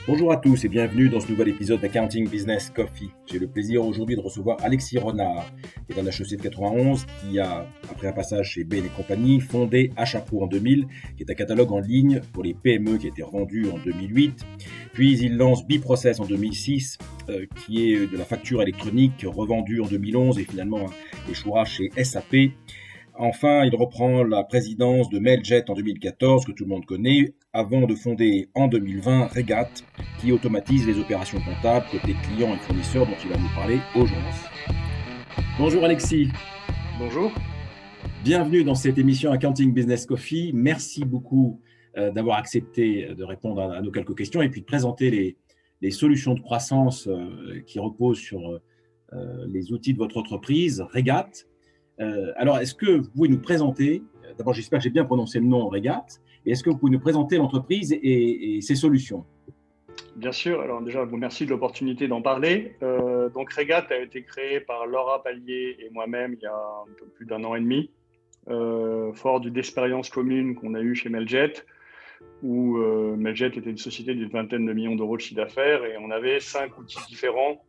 Bonjour à tous et bienvenue dans ce nouvel épisode d'Accounting Business Coffee. J'ai le plaisir aujourd'hui de recevoir Alexis Renard, qui est un HEC de 91, qui a, après un passage chez Bain et compagnie, fondé Achapro en 2000, qui est un catalogue en ligne pour les PME qui a été revendu en 2008. Puis il lance Biprocess en 2006, qui est de la facture électronique revendue en 2011 et finalement échouera chez SAP. Enfin, il reprend la présidence de Mailjet en 2014, que tout le monde connaît, avant de fonder en 2020 Regat, qui automatise les opérations comptables côté clients et fournisseurs dont il va nous parler aujourd'hui. Bonjour Alexis. Bonjour. Bienvenue dans cette émission Accounting Business Coffee. Merci beaucoup d'avoir accepté de répondre à nos quelques questions et puis de présenter les solutions de croissance qui reposent sur les outils de votre entreprise, Regat. Alors, est-ce que vous pouvez nous présenter, d'abord j'espère que j'ai bien prononcé le nom Regat, et est-ce que vous pouvez nous présenter l'entreprise et ses solutions? Bien sûr. Alors déjà, vous merci de l'opportunité d'en parler. Donc Regat a été créé par Laura Pallier et moi-même il y a un peu plus d'un an et demi, fort d'une expérience commune qu'on a eue chez Mailjet, où Mailjet était une société d'une vingtaine de millions d'euros de chiffre d'affaires et on avait 5 outils différents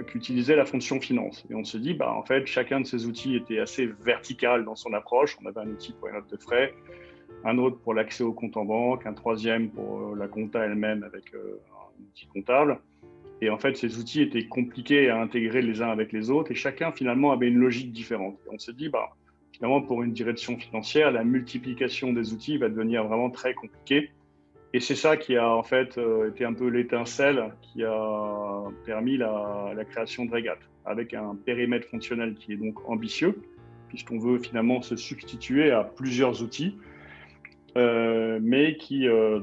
qui utilisaient la fonction finance. Et on se dit, en fait, chacun de ces outils était assez vertical dans son approche. On avait un outil pour les notes de frais, un autre pour l'accès au compte en banque, un troisième pour la compta elle-même avec un outil comptable. Et en fait, ces outils étaient compliqués à intégrer les uns avec les autres et chacun finalement avait une logique différente. Et on s'est dit, finalement, pour une direction financière, la multiplication des outils va devenir vraiment très compliquée. Et c'est ça qui a en fait été un peu l'étincelle qui a permis la création de Regat, avec un périmètre fonctionnel qui est donc ambitieux, puisqu'on veut finalement se substituer à plusieurs outils, mais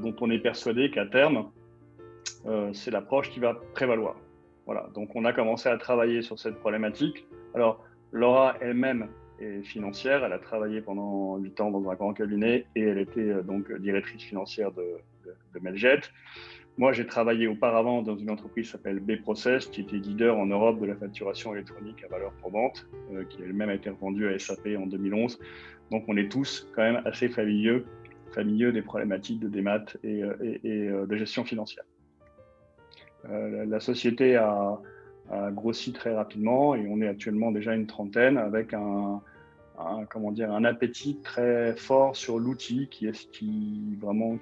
dont on est persuadé qu'à terme, c'est l'approche qui va prévaloir. Voilà, donc on a commencé à travailler sur cette problématique. Alors, Laura elle-même est financière, elle a travaillé pendant 8 ans dans un grand cabinet et elle était donc directrice financière de Mailjet. Moi, j'ai travaillé auparavant dans une entreprise qui s'appelle Biprocess, qui était leader en Europe de la facturation électronique à valeur probante, qui elle-même a été revendue à SAP en 2011. Donc, on est tous quand même assez familieux des problématiques de démat et de gestion financière. La société a grossi très rapidement et on est actuellement déjà une trentaine avec un appétit très fort sur l'outil qui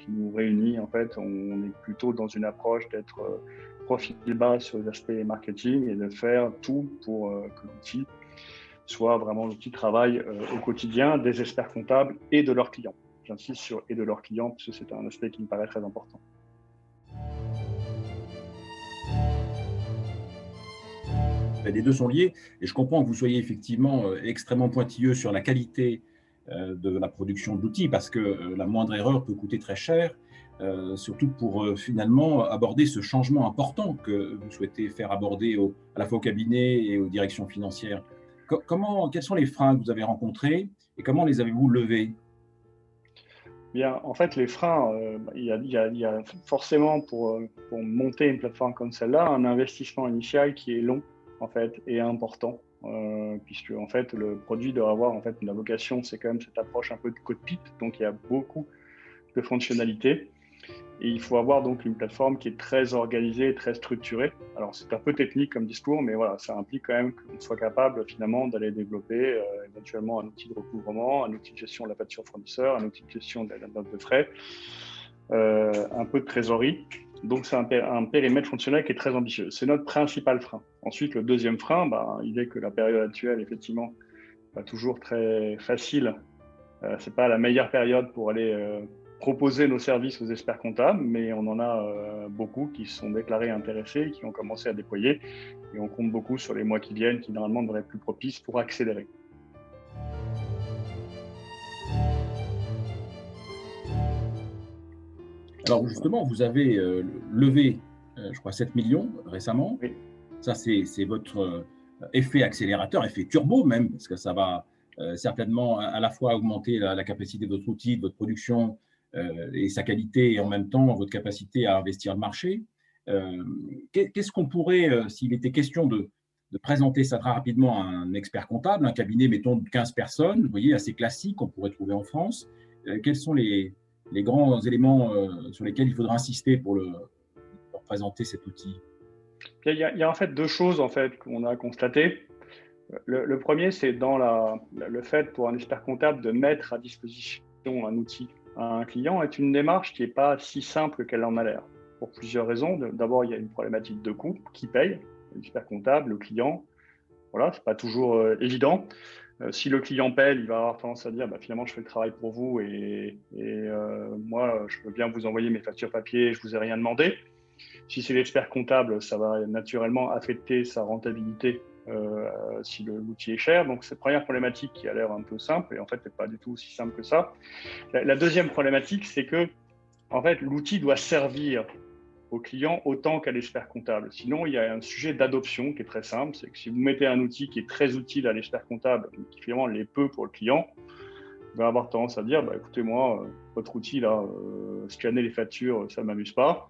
nous réunit. En fait, on est plutôt dans une approche d'être profil bas sur les aspects marketing et de faire tout pour que l'outil soit vraiment l'outil de travail au quotidien des experts comptables et de leurs clients. J'insiste sur et de leurs clients parce que c'est un aspect qui me paraît très important. Les deux sont liés et je comprends que vous soyez effectivement extrêmement pointilleux sur la qualité de la production d'outils parce que la moindre erreur peut coûter très cher, surtout pour finalement aborder ce changement important que vous souhaitez faire aborder à la fois au cabinet et aux directions financières. Quels sont les freins que vous avez rencontrés et comment les avez-vous levés? Bien, en fait, les freins, il y a forcément pour monter une plateforme comme celle-là, un investissement initial qui est long en fait et important, puisque en fait le produit doit avoir en fait la vocation, c'est quand même cette approche un peu de cockpit, donc il y a beaucoup de fonctionnalités. Et il faut avoir donc une plateforme qui est très organisée, très structurée. Alors c'est un peu technique comme discours, mais voilà, ça implique quand même qu'on soit capable finalement d'aller développer éventuellement un outil de recouvrement, un outil de gestion de la facture fournisseur, un outil de gestion de la note de frais, un peu de trésorerie. Donc c'est un périmètre fonctionnel qui est très ambitieux. C'est notre principal frein. Ensuite, le deuxième frein, il est que la période actuelle, effectivement, pas toujours très facile. C'est pas la meilleure période pour aller proposer nos services aux experts comptables, mais on en a beaucoup qui se sont déclarés intéressés, qui ont commencé à déployer, et on compte beaucoup sur les mois qui viennent, qui normalement devraient être plus propices pour accélérer. Alors justement, vous avez levé, je crois, 7 millions récemment. Oui. Ça, c'est votre effet accélérateur, effet turbo même, parce que ça va certainement à la fois augmenter la capacité de votre outil, de votre production et sa qualité, et en même temps votre capacité à investir le marché. Qu'est-ce qu'on pourrait, s'il était question de présenter ça très rapidement à un expert comptable, un cabinet, mettons, de 15 personnes, vous voyez, assez classique qu'on pourrait trouver en France, quels sont les grands éléments sur lesquels il faudra insister pour leur présenter cet outil? Il y a en fait deux choses en fait, qu'on a constatées. Le premier, c'est dans le fait pour un expert comptable de mettre à disposition un outil à un client est une démarche qui n'est pas si simple qu'elle en a l'air, pour plusieurs raisons. D'abord, il y a une problématique de coût. Qui paye? L'expert comptable, le client. Voilà, c'est pas toujours évident. Si le client paye, il va avoir tendance à dire bah, finalement je fais le travail pour vous et moi je peux bien vous envoyer mes factures papier, je vous ai rien demandé. Si c'est l'expert comptable, ça va naturellement affecter sa rentabilité si l'outil est cher. Donc cette première problématique qui a l'air un peu simple et en fait n'est pas du tout aussi simple que ça. La deuxième problématique, c'est que en fait l'outil doit servir au client autant qu'à l'expert comptable. Sinon, il y a un sujet d'adoption qui est très simple, c'est que si vous mettez un outil qui est très utile à l'expert comptable, mais qui finalement l'est peu pour le client, il va avoir tendance à dire, bah, écoutez, moi, votre outil, là, scanner les factures, ça ne m'amuse pas.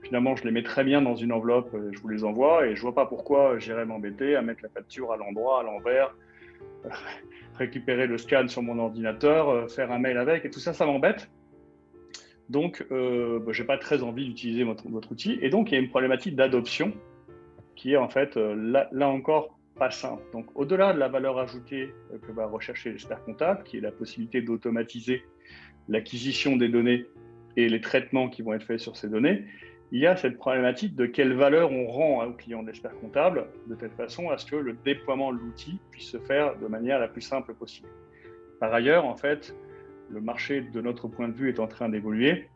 Finalement, je les mets très bien dans une enveloppe, je vous les envoie, et je ne vois pas pourquoi j'irais m'embêter à mettre la facture à l'endroit, à l'envers, récupérer le scan sur mon ordinateur, faire un mail avec, et tout ça, ça m'embête. Donc, je n'ai pas très envie d'utiliser votre outil. Et donc, il y a une problématique d'adoption qui est en fait, là encore, pas simple. Donc, au-delà de la valeur ajoutée que va rechercher l'expert comptable, qui est la possibilité d'automatiser l'acquisition des données et les traitements qui vont être faits sur ces données, il y a cette problématique de quelle valeur on rend au client de l'expert comptable, de telle façon à ce que le déploiement de l'outil puisse se faire de manière la plus simple possible. Par ailleurs, en fait, le marché, de notre point de vue, est en train d'évoluer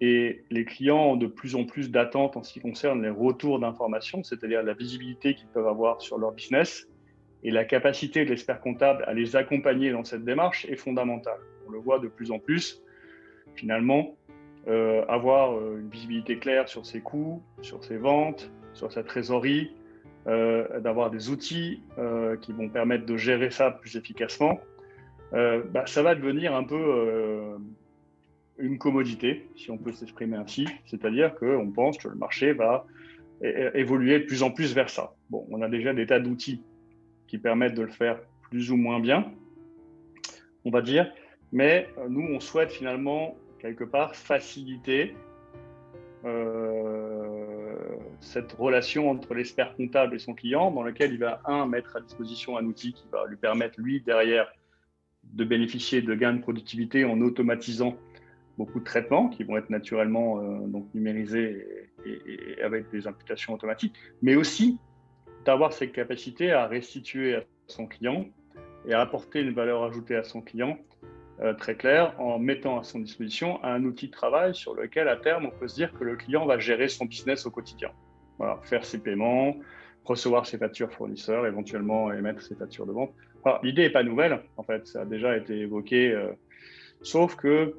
et les clients ont de plus en plus d'attentes en ce qui concerne les retours d'informations, c'est-à-dire la visibilité qu'ils peuvent avoir sur leur business, et la capacité de l'expert comptable à les accompagner dans cette démarche est fondamentale. On le voit de plus en plus, finalement, avoir une visibilité claire sur ses coûts, sur ses ventes, sur sa trésorerie, d'avoir des outils qui vont permettre de gérer ça plus efficacement, ça va devenir un peu une commodité, si on peut s'exprimer ainsi, c'est-à-dire qu'on pense que le marché va évoluer de plus en plus vers ça. Bon, on a déjà des tas d'outils qui permettent de le faire plus ou moins bien, on va dire, mais nous, on souhaite finalement, quelque part, faciliter cette relation entre l'expert comptable et son client, dans lequel il va, mettre à disposition un outil qui va lui permettre, lui, derrière, de bénéficier de gains de productivité en automatisant beaucoup de traitements qui vont être naturellement donc numérisés et avec des imputations automatiques, mais aussi d'avoir cette capacité à restituer à son client et à apporter une valeur ajoutée à son client très claire en mettant à son disposition un outil de travail sur lequel, à terme, on peut se dire que le client va gérer son business au quotidien. Voilà, faire ses paiements, recevoir ses factures fournisseurs, éventuellement émettre ses factures de vente. Alors, l'idée n'est pas nouvelle, en fait, ça a déjà été évoqué, sauf que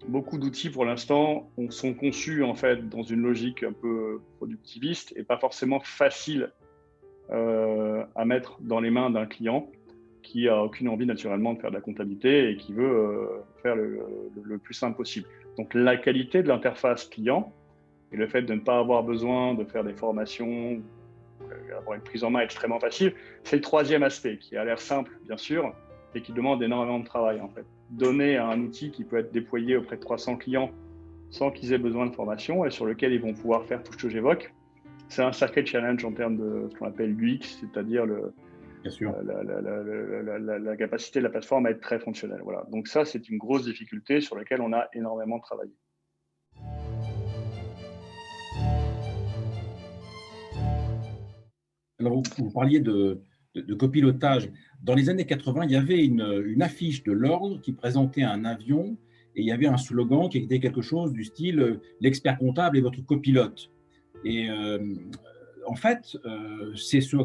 beaucoup d'outils, pour l'instant, sont conçus en fait dans une logique un peu productiviste et pas forcément facile à mettre dans les mains d'un client qui a aucune envie naturellement de faire de la comptabilité et qui veut faire le plus simple possible. Donc la qualité de l'interface client et le fait de ne pas avoir besoin de faire des formations, avoir une prise en main extrêmement facile, c'est le troisième aspect qui a l'air simple bien sûr et qui demande énormément de travail en fait. Donner un outil qui peut être déployé auprès de 300 clients sans qu'ils aient besoin de formation et sur lequel ils vont pouvoir faire tout ce que j'évoque, c'est un sacré challenge en termes de ce qu'on appelle l'UX, c'est-à-dire Bien sûr. la capacité de la plateforme à être très fonctionnelle. Voilà. Donc ça, c'est une grosse difficulté sur laquelle on a énormément travaillé. Alors, vous parliez de copilotage. Dans les années 80, il y avait une affiche de l'ordre qui présentait un avion et il y avait un slogan qui était quelque chose du style l'expert comptable est votre copilote. Et en fait, c'est ce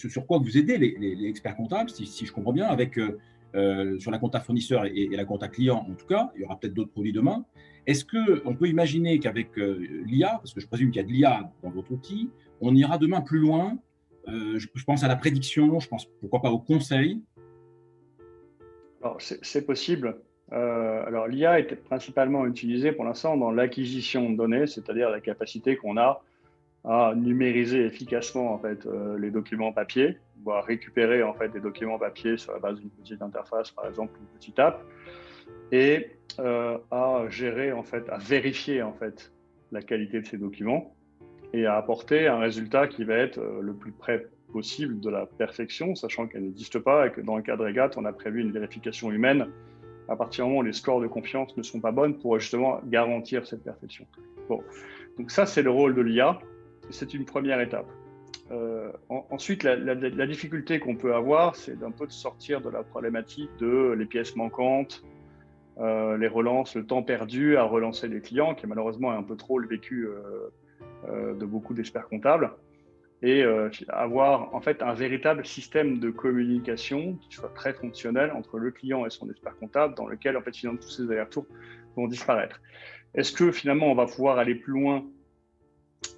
sur quoi vous aidez les experts comptables, si je comprends bien, avec sur la compta fournisseur et la compta client en tout cas. Il y aura peut-être d'autres produits demain. Est-ce qu'on peut imaginer qu'avec l'IA, parce que je présume qu'il y a de l'IA dans votre outil, on ira demain plus loin? Je pense à la prédiction, je pense pourquoi pas au conseil. Alors, c'est possible. Alors, l'IA est principalement utilisée pour l'instant dans l'acquisition de données, c'est-à-dire la capacité qu'on a à numériser efficacement en fait les documents papier, voire récupérer en fait des documents papier sur la base d'une petite interface, par exemple une petite app, et à gérer, en fait, à vérifier en fait la qualité de ces documents et à apporter un résultat qui va être le plus près possible de la perfection, sachant qu'elle n'existe pas et que dans le cas de Regat, on a prévu une vérification humaine à partir du moment où les scores de confiance ne sont pas bonnes pour justement garantir cette perfection. Bon, donc ça c'est le rôle de l'IA, c'est une première étape. Ensuite, la difficulté qu'on peut avoir, c'est d'un peu de sortir de la problématique de les pièces manquantes, les relances, le temps perdu à relancer les clients, qui malheureusement est un peu trop le vécu de beaucoup d'experts comptables, et avoir en fait un véritable système de communication qui soit très fonctionnel entre le client et son expert comptable, dans lequel en fait finalement tous ces allers-retours vont disparaître. Est-ce que finalement on va pouvoir aller plus loin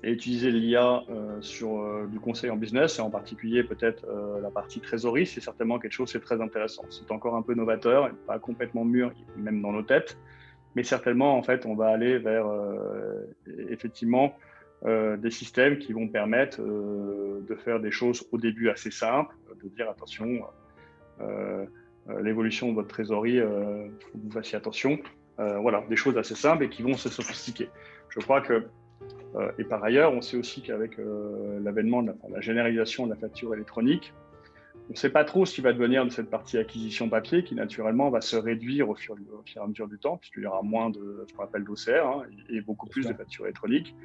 et utiliser l'IA sur du conseil en business, et en particulier peut-être la partie trésorerie? C'est certainement quelque chose, c'est très intéressant. C'est encore un peu novateur, pas complètement mûr, même dans nos têtes, mais certainement en fait on va aller vers effectivement des systèmes qui vont permettre de faire des choses au début assez simples, de dire attention, l'évolution de votre trésorerie, il faut que vous fassiez attention. Voilà, des choses assez simples et qui vont se sophistiquer. Je crois que et par ailleurs, on sait aussi qu'avec l'avènement de la généralisation de la facture électronique, on ne sait pas trop ce qui va devenir de cette partie acquisition papier qui, naturellement, va se réduire au fur et à mesure du temps, puisqu'il y aura moins de ce qu'on appelle d'OCR et beaucoup plus de factures électroniques.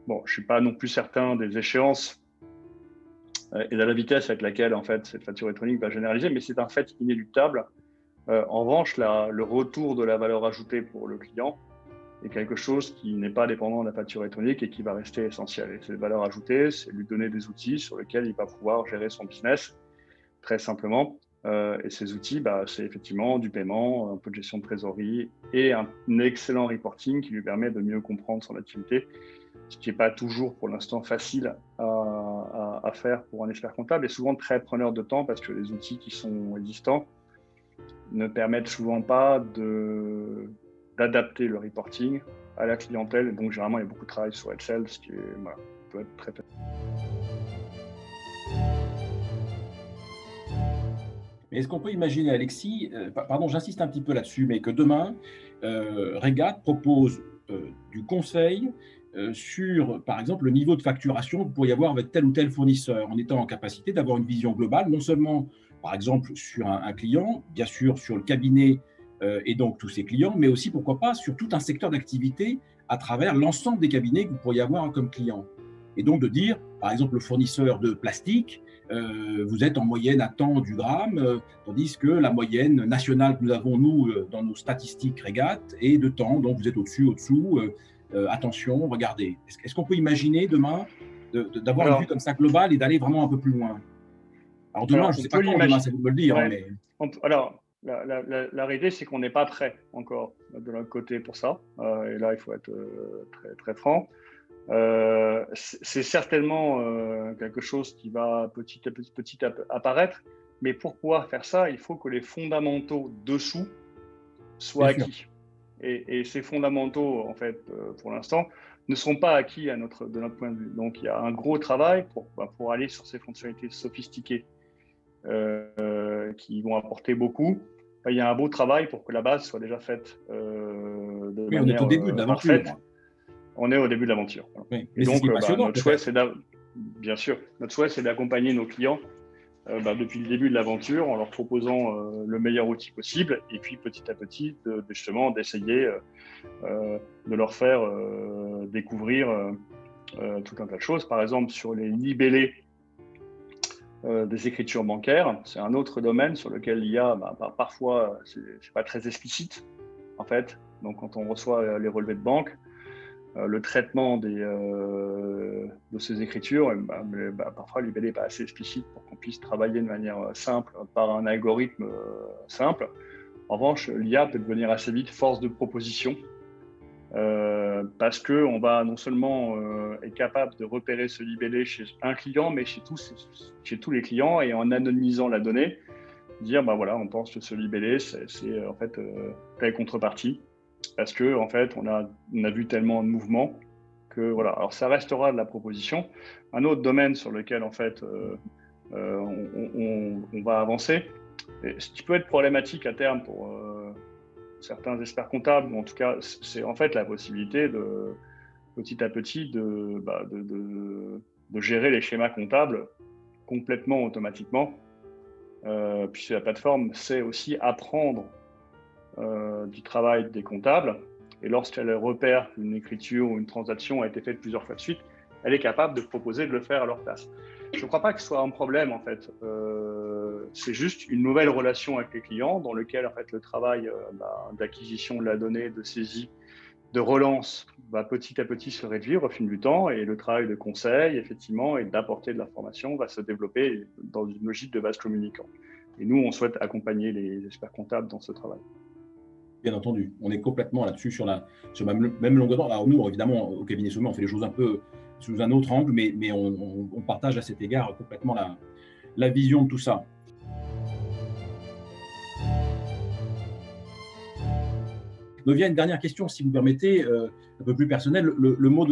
Bon, je ne suis pas non plus certain des échéances et de la vitesse avec laquelle, en fait, cette facture électronique va généraliser, mais c'est un fait inéluctable. En revanche, le retour de la valeur ajoutée pour le client est quelque chose qui n'est pas dépendant de la facture électronique et qui va rester essentiel. Et cette valeur ajoutée, c'est lui donner des outils sur lesquels il va pouvoir gérer son business, très simplement. Et ces outils, c'est effectivement du paiement, un peu de gestion de trésorerie et un excellent reporting qui lui permet de mieux comprendre son activité, ce qui n'est pas toujours pour l'instant facile à faire pour un expert comptable et souvent très preneur de temps parce que les outils qui sont existants ne permettent souvent pas d'adapter le reporting à la clientèle. Et donc, généralement, il y a beaucoup de travail sur Excel, ce qui peut être très Mais est-ce qu'on peut imaginer, Alexis, pardon, j'insiste un petit peu là-dessus, mais que demain, Regat propose du conseil sur, par exemple, le niveau de facturation que vous pourriez avoir avec tel ou tel fournisseur, en étant en capacité d'avoir une vision globale, non seulement, par exemple, sur un client, bien sûr, sur le cabinet et donc tous ses clients, mais aussi, pourquoi pas, sur tout un secteur d'activité à travers l'ensemble des cabinets que vous pourriez avoir comme client. Et donc de dire, par exemple, le fournisseur de plastique, vous êtes en moyenne à tant du gramme, tandis que la moyenne nationale que nous avons, nous, dans nos statistiques Regat, est de tant, donc vous êtes au-dessus, au-dessous, attention, regardez. Est-ce qu'on peut imaginer demain d'avoir une vue comme ça globale et d'aller vraiment un peu plus loin? Alors demain, je ne sais pas quand, demain, c'est vous de me le dire. Ouais. Hein, mais... Alors, la réalité, c'est qu'on n'est pas prêt encore de notre côté pour ça. Et là, il faut être très, très franc. C'est certainement quelque chose qui va petit à petit apparaître, mais pour pouvoir faire ça, il faut que les fondamentaux dessous soient acquis. Et ces fondamentaux, en fait, pour l'instant, ne sont pas acquis de notre point de vue. Donc, il y a un gros travail pour aller sur ces fonctionnalités sophistiquées qui vont apporter beaucoup. Il y a un beau travail pour que la base soit déjà faite de manière on est au début de l'aventure. On est au début de l'aventure. Oui, et donc, notre souhait, bien sûr, notre souhait, c'est d'accompagner nos clients depuis le début de l'aventure en leur proposant le meilleur outil possible et puis petit à petit, justement, d'essayer de leur faire découvrir tout un tas de choses. Par exemple, sur les libellés des écritures bancaires, c'est un autre domaine sur lequel l'IA, parfois, c'est pas très explicite, en fait. Donc, quand on reçoit les relevés de banque, le traitement de ces écritures, parfois le libellé n'est pas assez explicite pour qu'on puisse travailler de manière simple par un algorithme simple. En revanche, l'IA peut devenir assez vite force de proposition parce qu'on va non seulement être capable de repérer ce libellé chez un client, mais chez tous les clients, et en anonymisant la donnée, dire voilà, on pense que ce libellé, c'est en fait telle contrepartie. Parce que en fait, on a vu tellement de mouvements que voilà. Alors ça restera de la proposition. Un autre domaine sur lequel en fait on va avancer, et ce qui peut être problématique à terme certains experts comptables, ou en tout cas, c'est en fait la possibilité de, petit à petit de gérer les schémas comptables complètement automatiquement, puisque la plateforme sait aussi apprendre du travail des comptables, et lorsqu'elle repère qu'une écriture ou une transaction a été faite plusieurs fois de suite, elle est capable de proposer de le faire à leur place. Je ne crois pas que ce soit un problème, en fait. C'est juste une nouvelle relation avec les clients dans lequel, en fait, le travail d'acquisition de la donnée, de saisie, de relance va petit à petit se réduire au fil du temps, et le travail de conseil, effectivement, et d'apporter de l'information va se développer dans une logique de vase communicant. Et nous, on souhaite accompagner les experts comptables dans ce travail. Bien entendu, on est complètement là-dessus sur la même longueur d'onde. Alors nous, évidemment, au cabinet Sommet, on fait les choses un peu sous un autre angle, mais on partage à cet égard complètement la vision de tout ça. Me vient une dernière question, si vous permettez, un peu plus personnelle. Le nom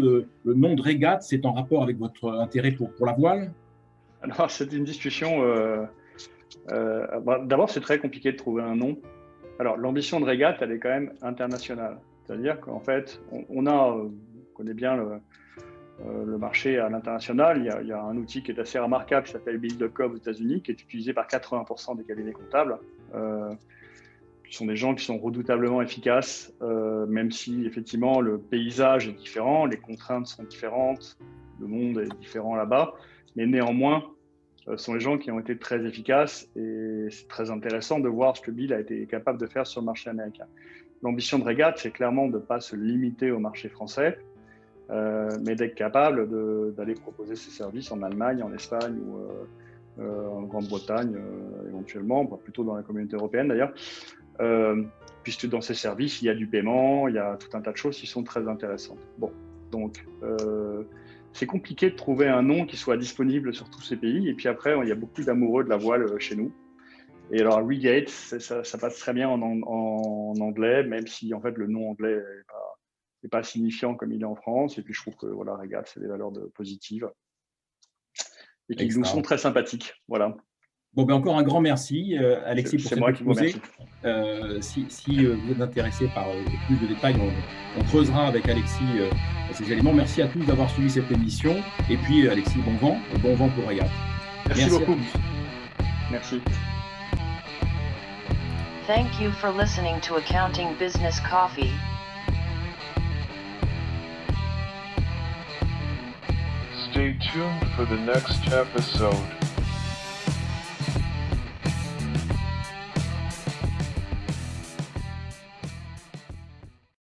de régate, c'est en rapport avec votre intérêt pour la voile? Alors, c'est une discussion. D'abord, c'est très compliqué de trouver un nom. Alors, l'ambition de régate, elle est quand même internationale. C'est-à-dire qu'en fait, on connaît bien le marché à l'international. Il y a un outil qui est assez remarquable qui s'appelle Bill.com aux États-Unis, qui est utilisé par 80% des cabinets comptables. Qui sont des gens qui sont redoutablement efficaces, même si effectivement le paysage est différent, les contraintes sont différentes, le monde est différent là-bas, mais néanmoins, ce sont les gens qui ont été très efficaces, et c'est très intéressant de voir ce que Bill a été capable de faire sur le marché américain. L'ambition de Regat, c'est clairement de ne pas se limiter au marché français, mais d'être capable d'aller proposer ses services en Allemagne, en Espagne ou en Grande-Bretagne éventuellement, plutôt dans la communauté européenne d'ailleurs, puisque dans ces services, il y a du paiement, il y a tout un tas de choses qui sont très intéressantes. Bon, donc c'est compliqué de trouver un nom qui soit disponible sur tous ces pays, et puis après, il y a beaucoup d'amoureux de la voile chez nous. Et alors, Regate, ça passe très bien en anglais, même si en fait le nom anglais n'est pas signifiant comme il est en France. Et puis je trouve que voilà, Regate, c'est des valeurs positives et qui nous sont très sympathiques. Voilà. Bon, ben encore un grand merci, Alexis, pour cette exposé. Si vous êtes intéressé par plus de détails, on creusera avec Alexis ces éléments. Merci à tous d'avoir suivi cette émission. Et puis, Alexis, bon vent pour Regat. Merci beaucoup. Merci. Thank you for listening to Accounting Business Coffee. Stay tuned for the next episode.